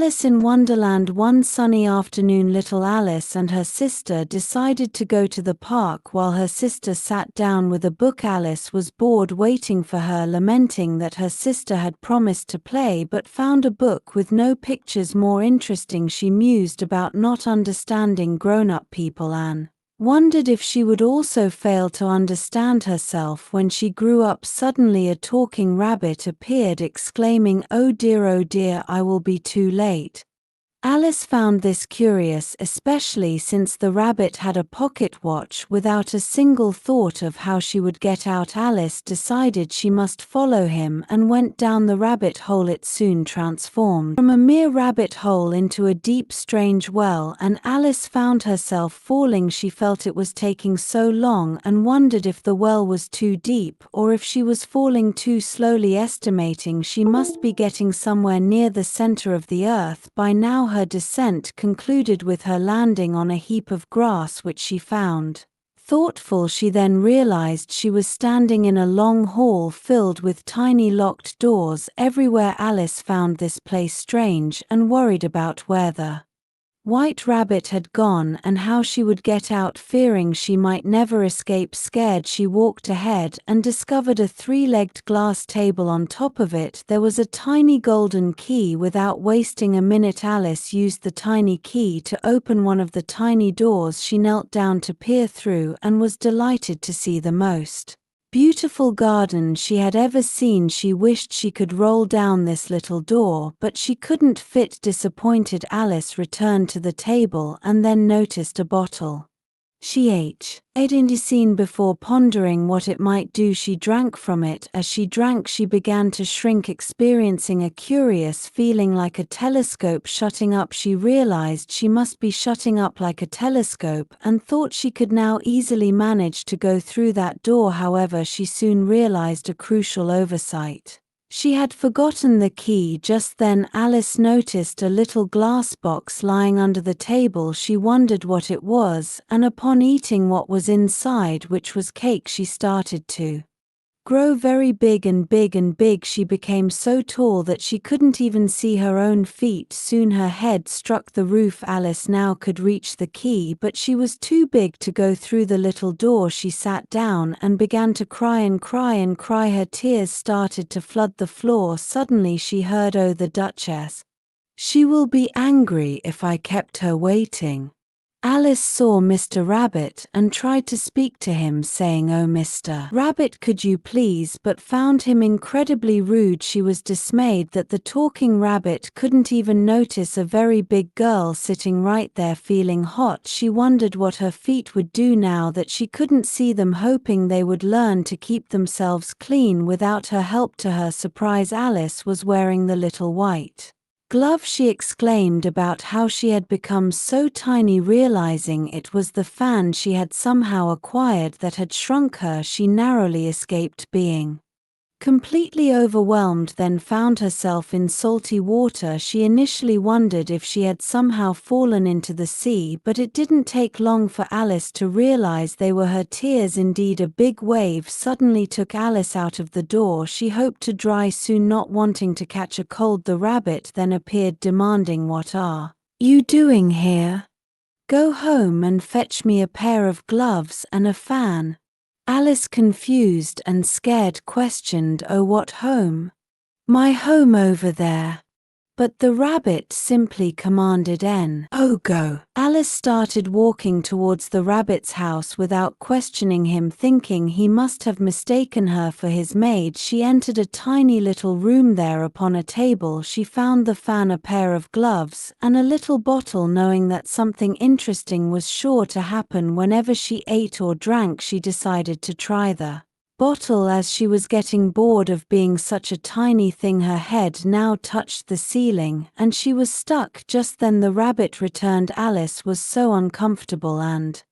Alice in Wonderland. One sunny afternoon, little Alice and her sister decided to go to the park. While her sister sat down with a book, Alice was bored waiting for her, lamenting that her sister had promised to play but found a book with no pictures more interesting. She mused about not understanding grown-up people and wondered if she would also fail to understand herself when she grew up. Suddenly a talking rabbit appeared, exclaiming, oh dear, I will be too late." Alice found this curious, especially since the rabbit had a pocket watch. Without a single thought of how she would get out, Alice decided she must follow him and went down the rabbit hole. It soon transformed from a mere rabbit hole into a deep, strange well, and Alice found herself falling. She felt it was taking so long and wondered if the well was too deep or if she was falling too slowly, estimating she must be getting somewhere near the center of the earth by now. Her descent concluded with her landing on a heap of grass which she found thoughtful. She then realized she was standing in a long hall filled with tiny locked doors everywhere. Alice found this place strange and worried about where the White Rabbit had gone and how she would get out. Fearing she might never escape, scared, she walked ahead and discovered a three-legged glass table. On top of it there was a tiny golden key. Without wasting a minute, Alice used the tiny key to open one of the tiny doors. She knelt down to peer through and was delighted to see the most beautiful garden she had ever seen. She wished she could roll down this little door, but she couldn't fit. Disappointed, Alice returned to the table and then noticed a bottle. She ate in the scene before pondering what it might do. She drank from it. As she drank, she began to shrink, experiencing a curious feeling like a telescope shutting up. She realized she must be shutting up like a telescope and thought she could now easily manage to go through that door. However, she soon realized a crucial oversight. She had forgotten the key. Just then Alice noticed a little glass box lying under the table. She wondered what it was, and upon eating what was inside, which was cake, she started to grow very big and big and big. She became so tall that she couldn't even see her own feet. Soon her head struck the roof. Alice now could reach the key, but she was too big to go through the little door. She sat down and began to cry and cry and cry. Her tears started to flood the floor. Suddenly she heard, oh, the Duchess. She will be angry if I kept her waiting. Alice saw Mr. Rabbit and tried to speak to him, saying, oh, Mr. Rabbit, could you please, but found him incredibly rude. She was dismayed that the talking rabbit couldn't even notice a very big girl sitting right there feeling hot. She wondered what her feet would do now that she couldn't see them, hoping they would learn to keep themselves clean without her help. To her surprise, Alice was wearing the little white glove. She exclaimed about how she had become so tiny, realizing it was the fan she had somehow acquired that had shrunk her. She narrowly escaped being completely overwhelmed, then found herself in salty water. She initially wondered if she had somehow fallen into the sea, but it didn't take long for Alice to realize they were her tears. Indeed, a big wave suddenly took Alice out of the door. She hoped to dry soon, not wanting to catch a cold. The rabbit then appeared, demanding, what are you doing here? Go home and fetch me a pair of gloves and a fan. Alice, confused and scared, questioned, oh, what home? My home over there. But the rabbit simply commanded, oh, go. Alice started walking towards the rabbit's house without questioning him, thinking he must have mistaken her for his maid. She entered a tiny little room. There upon a table she found the fan, a pair of gloves, and a little bottle. Knowing that something interesting was sure to happen whenever she ate or drank, she decided to try the bottle. As she was getting bored of being such a tiny thing, her head now touched the ceiling and she was stuck. Just then the rabbit returned. Alice was so uncomfortable and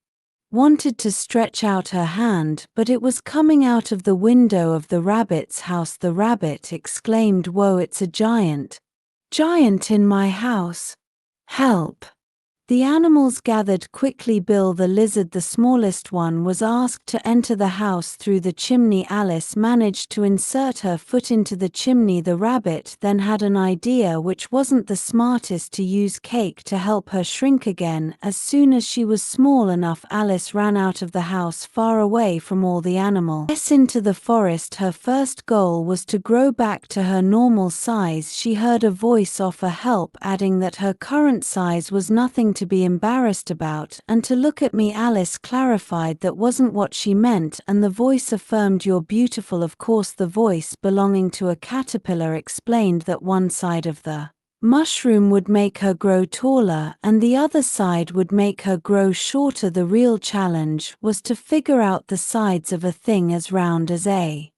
wanted to stretch out her hand, but it was coming out of the window of the rabbit's house. The rabbit exclaimed, whoa, it's a giant in my house. Help! The animals gathered quickly. Bill the lizard, the smallest one, was asked to enter the house through the chimney. Alice managed to insert her foot into the chimney. The rabbit then had an idea which wasn't the smartest, to use cake to help her shrink again. As soon as she was small enough, Alice ran out of the house, far away from all the animals, into the forest. Her first goal was to grow back to her normal size. She heard a voice offer help, adding that her current size was nothing to be embarrassed about, and to look at me. Alice clarified that wasn't what she meant, and the voice affirmed, "You're beautiful." Of course, the voice, belonging to a caterpillar, explained that one side of the mushroom would make her grow taller, and the other side would make her grow shorter. The real challenge was to figure out the sides of a thing as round as a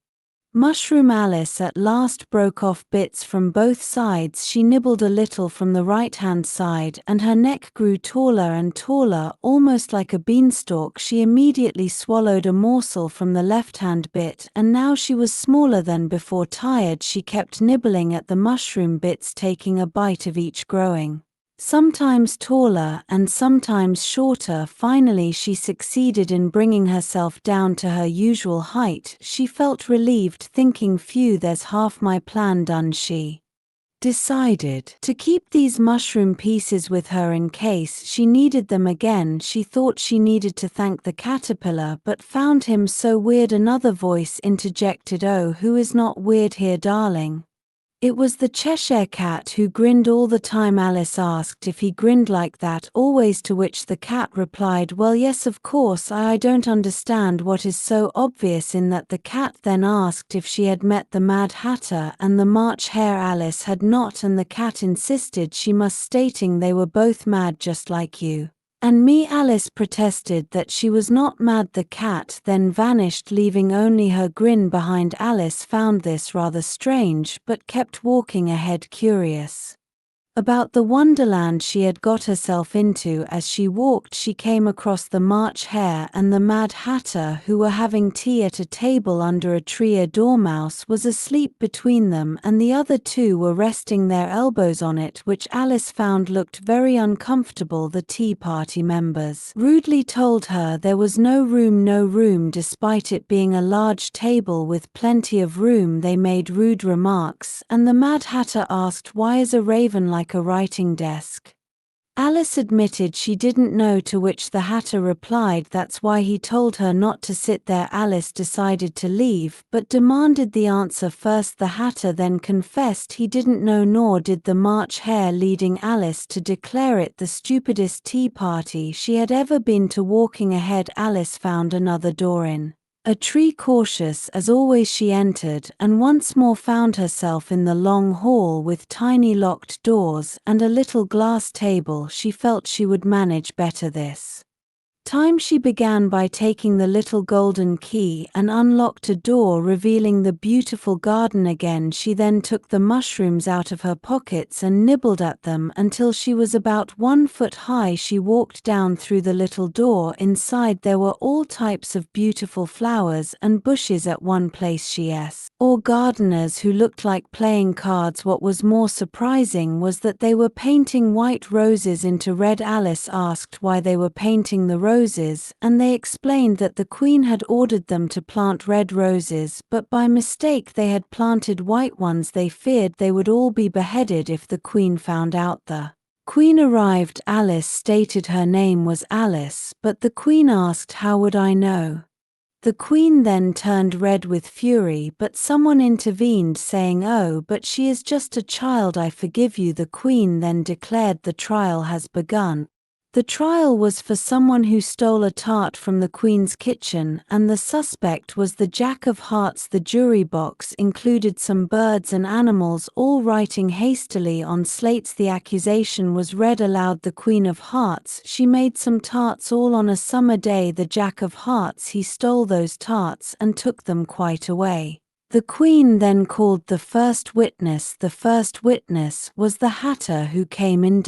mushroom. Alice at last broke off bits from both sides. She nibbled a little from the right-hand side, and her neck grew taller and taller, almost like a beanstalk. She immediately swallowed a morsel from the left-hand bit, and now she was smaller than before. Tired, she kept nibbling at the mushroom bits, taking a bite of each, growing sometimes taller and sometimes shorter. Finally, she succeeded in bringing herself down to her usual height. She felt relieved, thinking, "Phew, there's half my plan done." She decided to keep these mushroom pieces with her in case she needed them again. She thought she needed to thank the caterpillar, but found him so weird. Another voice interjected, "Oh, who is not weird here, darling?" It was the Cheshire Cat, who grinned all the time. Alice asked if he grinned like that always, to which the cat replied, "Well, yes, of course. I don't understand what is so obvious in that." The cat then asked if she had met the Mad Hatter and the March Hare. Alice had not, and the cat insisted she must, stating, "They were both mad just like you and me." Alice protested that she was not mad. The cat then vanished, leaving only her grin behind. Alice found this rather strange, but kept walking ahead, curious about the wonderland she had got herself into. As she walked, she came across the March Hare and the Mad Hatter, who were having tea at a table under a tree. A dormouse was asleep between them, and the other two were resting their elbows on it, which Alice found looked very uncomfortable. The Tea Party members rudely told her there was no room, despite it being a large table with plenty of room. They made rude remarks, and the Mad Hatter asked, "Why is a raven like a writing desk?" Alice admitted she didn't know, to which the Hatter replied that's why he told her not to sit there. Alice decided to leave, but demanded the answer first. The Hatter then confessed he didn't know, nor did the March Hare, leading Alice to declare it the stupidest tea party she had ever been to. Walking ahead, Alice found another door in a tree. Cautious as always, she entered, and once more found herself in the long hall with tiny locked doors and a little glass table. She felt she would manage better this time. She began by taking the little golden key and unlocked a door, revealing the beautiful garden again. She then took the mushrooms out of her pockets and nibbled at them until she was about 1 foot high. She walked down through the little door. Inside there were all types of beautiful flowers and bushes. At one place she saw gardeners who looked like playing cards. What was more surprising was that they were painting white roses into red. Alice asked why they were painting the roses, and they explained that the Queen had ordered them to plant red roses, but by mistake they had planted white ones. They feared they would all be beheaded if the Queen found out. The Queen arrived. Alice stated her name was Alice, but the Queen asked, "How would I know?" The Queen then turned red with fury, but someone intervened, saying, "Oh, but she is just a child, I forgive you." The Queen then declared the trial has begun. The trial was for someone who stole a tart from the Queen's kitchen, and the suspect was the Jack of Hearts. The jury box included some birds and animals, all writing hastily on slates. The accusation was read aloud. The Queen of Hearts: she made some tarts all on a summer day. The Jack of Hearts: he stole those tarts and took them quite away. The Queen then called the first witness. The first witness was the Hatter, who came in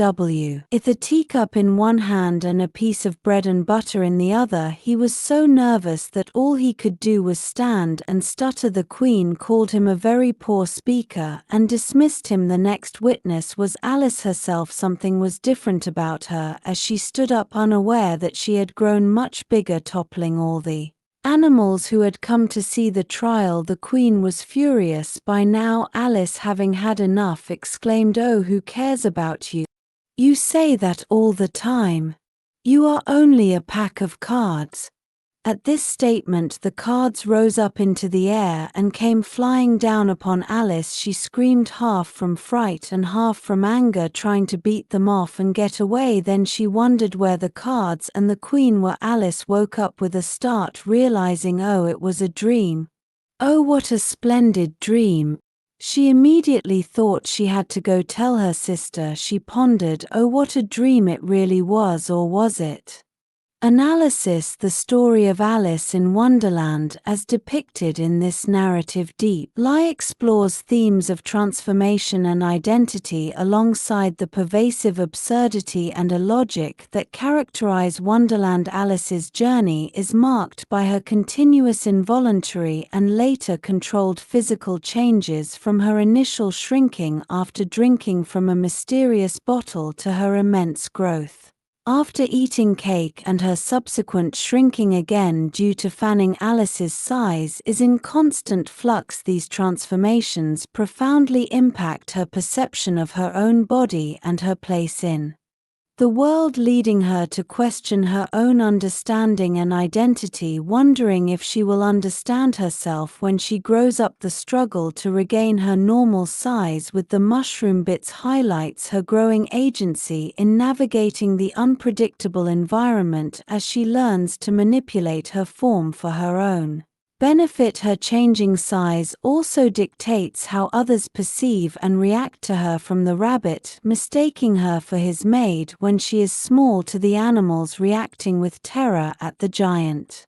with a teacup in one hand and a piece of bread and butter in the other. He was so nervous that all he could do was stand and stutter. The Queen called him a very poor speaker and dismissed him. The next witness was Alice herself. Something was different about her as she stood up, unaware that she had grown much bigger, toppling all the animals who had come to see the trial. The Queen was furious. By now Alice, having had enough, exclaimed, "Oh, who cares about you? You say that all the time. You are only a pack of cards." At this statement the cards rose up into the air and came flying down upon Alice. She screamed, half from fright and half from anger, trying to beat them off and get away. Then she wondered where the cards and the Queen were. Alice woke up with a start, realizing, oh, it was a dream. Oh, what a splendid dream. She immediately thought she had to go tell her sister. She pondered, oh, what a dream it really was, or was it? Analysis. The story of Alice in Wonderland, as depicted in this narrative, Deep Lie, explores themes of transformation and identity alongside the pervasive absurdity and illogic that characterize Wonderland. Alice's journey is marked by her continuous involuntary and later controlled physical changes, from her initial shrinking after drinking from a mysterious bottle to her immense growth after eating cake, and her subsequent shrinking again due to fanning. Alice's size is in constant flux. These transformations profoundly impact her perception of her own body and her place in the world, leading her to question her own understanding and identity, wondering if she will understand herself when she grows up. The struggle to regain her normal size with the mushroom bits highlights her growing agency in navigating the unpredictable environment as she learns to manipulate her form for her own benefit. Her changing size also dictates how others perceive and react to her, from the rabbit mistaking her for his maid when she is small to the animals reacting with terror at the giant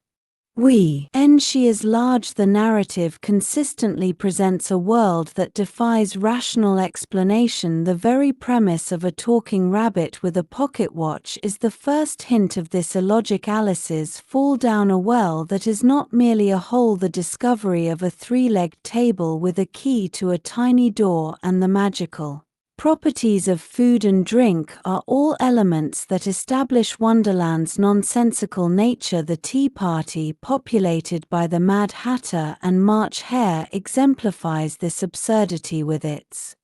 when she is large. The narrative consistently presents a world that defies rational explanation. The very premise of a talking rabbit with a pocket watch is the first hint of this illogic. Alice's fall down a well that is not merely a hole, the discovery of a three-legged table with a key to a tiny door, and the magical properties of food and drink are all elements that establish Wonderland's nonsensical nature. The Tea Party, populated by the Mad Hatter and March Hare, exemplifies this absurdity with its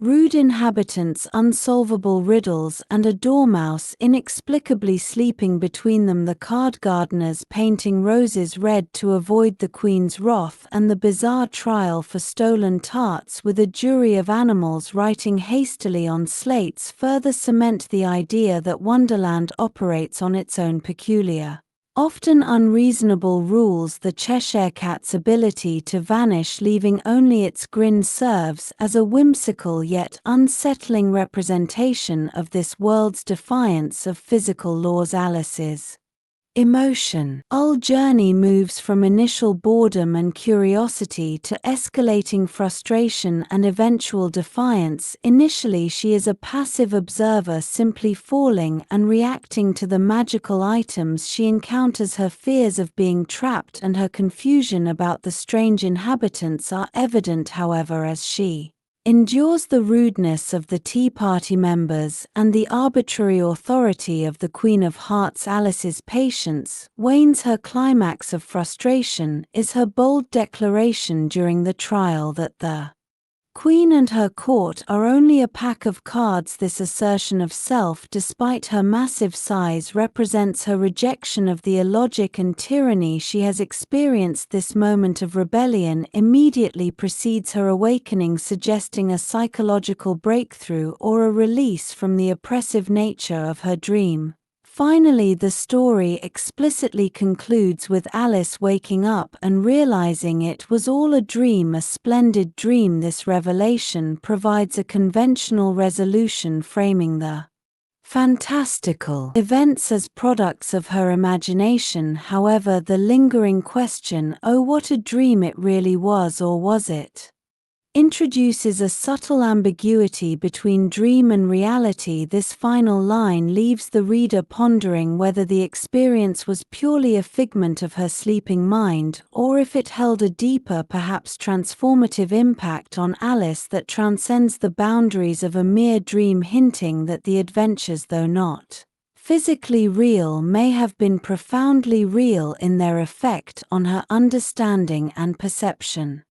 rude inhabitants, unsolvable riddles, and a dormouse inexplicably sleeping between them, the card gardeners painting roses red to avoid the Queen's wrath, and the bizarre trial for stolen tarts with a jury of animals writing hastily on slates further cement the idea that Wonderland operates on its own peculiar, often unreasonable rules. The Cheshire Cat's ability to vanish, leaving only its grin, serves as a whimsical yet unsettling representation of this world's defiance of physical laws. Alice's emotional journey moves from initial boredom and curiosity to escalating frustration and eventual defiance. Initially, she is a passive observer, simply falling and reacting to the magical items she encounters. Her fears of being trapped and her confusion about the strange inhabitants are evident, however, as she endures the rudeness of the Tea Party members and the arbitrary authority of the Queen of Hearts. Alice's patience wanes. Her climax of frustration is her bold declaration during the trial that the Queen and her court are only a pack of cards. This assertion of self, despite her massive size, represents her rejection of the illogic and tyranny she has experienced. This moment of rebellion immediately precedes her awakening, suggesting a psychological breakthrough or a release from the oppressive nature of her dream. Finally, the story explicitly concludes with Alice waking up and realizing it was all a dream, a splendid dream. This revelation provides a conventional resolution, framing the fantastical events as products of her imagination. However, the lingering question, "Oh, what a dream it really was, or was it?" introduces a subtle ambiguity between dream and reality. This final line leaves the reader pondering whether the experience was purely a figment of her sleeping mind, or if it held a deeper, perhaps transformative impact on Alice that transcends the boundaries of a mere dream, hinting that the adventures, though not physically real, may have been profoundly real in their effect on her understanding and perception.